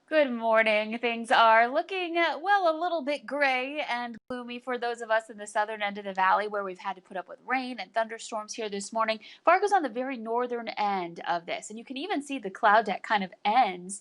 Good morning. Things are looking, well, a little bit gray and gloomy for those of us in the southern end of the valley where we've had to put up with rain and thunderstorms here this morning. Fargo's on the very northern end of this, and you can even see the cloud deck kind of ends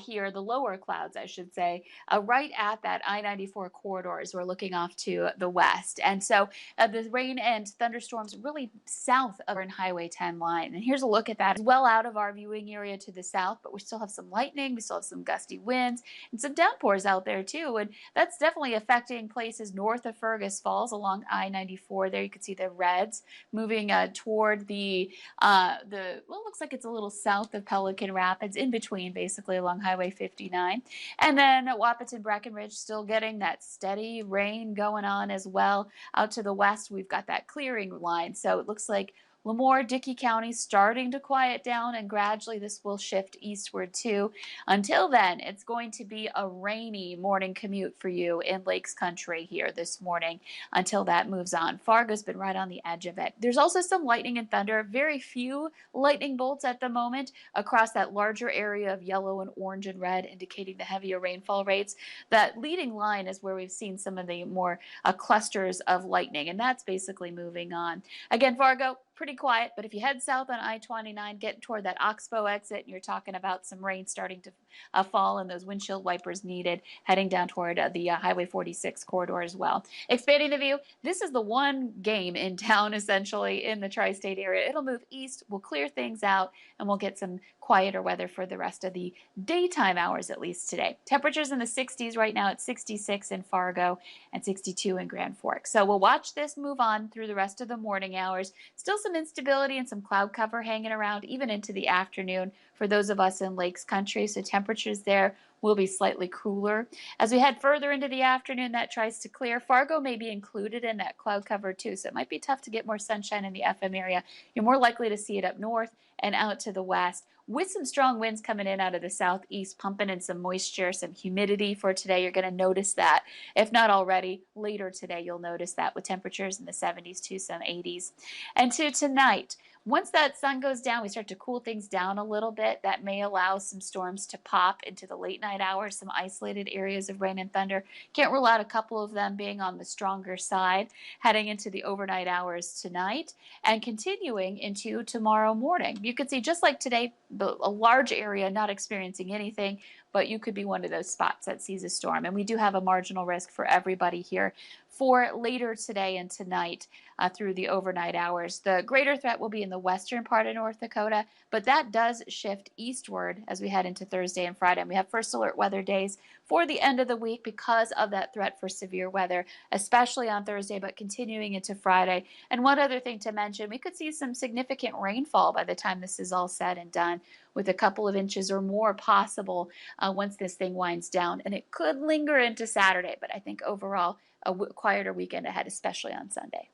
here, the lower clouds, I should say, right at that I-94 corridor as we're looking off to the west. And so the rain and thunderstorms really south of Highway 10 line. And here's a look at that. It's well out of our viewing area to the south, but we still have some lightning, we still have some gusty winds, and some downpours out there too. And that's definitely affecting places north of Fergus Falls along I-94. There you can see the reds moving toward well, it looks like it's a little south of Pelican Rapids, in between basically along Highway 59. And then Wahpeton Breckenridge still getting that steady rain going on as well. Out to the west, we've got that clearing line. So it looks like Lemoore, Dickey County starting to quiet down, and gradually this will shift eastward too. Until then, it's going to be a rainy morning commute for you in Lakes Country here this morning until that moves on. Fargo's been right on the edge of it. There's also some lightning and thunder, very few lightning bolts at the moment across that larger area of yellow and orange and red, indicating the heavier rainfall rates. That leading line is where we've seen some of the more clusters of lightning, and that's basically moving on. Again, Fargo, pretty quiet, but if you head south on I-29, getting toward that Oxbow exit, and you're talking about some rain starting to fall and those windshield wipers needed, heading down toward the Highway 46 corridor as well. Expanding the view, this is the one game in town, essentially, in the tri-state area. It'll move east, we'll clear things out, and we'll get some quieter weather for the rest of the daytime hours, at least today. Temperatures in the 60s right now at 66 in Fargo and 62 in Grand Forks. So we'll watch this move on through the rest of the morning hours. Still some instability and some cloud cover hanging around even into the afternoon for those of us in Lakes Country. So temperatures there will be slightly cooler. As we head further into the afternoon, that tries to clear. Fargo may be included in that cloud cover too, so it might be tough to get more sunshine in the FM area. You're more likely to see it up north and out to the west, with some strong winds coming in out of the southeast, pumping in some moisture, some humidity for today. You're going to notice that. If not already, later today, you'll notice that with temperatures in the 70s to some 80s. And to tonight, once that sun goes down, we start to cool things down a little bit. That may allow some storms to pop into the late night hours, some isolated areas of rain and thunder. Can't rule out a couple of them being on the stronger side heading into the overnight hours tonight and continuing into tomorrow morning. You can see, just like today, a large area not experiencing anything, but you could be one of those spots that sees a storm. And we do have a marginal risk for everybody here for later today and tonight through the overnight hours. The greater threat will be in the western part of North Dakota, but that does shift eastward as we head into Thursday and Friday. And we have first alert weather days for the end of the week because of that threat for severe weather, especially on Thursday, but continuing into Friday. And one other thing to mention, we could see some significant rainfall by the time this is all said and done, with a couple of inches or more possible once this thing winds down. And it could linger into Saturday, but I think overall a quieter weekend ahead, especially on Sunday.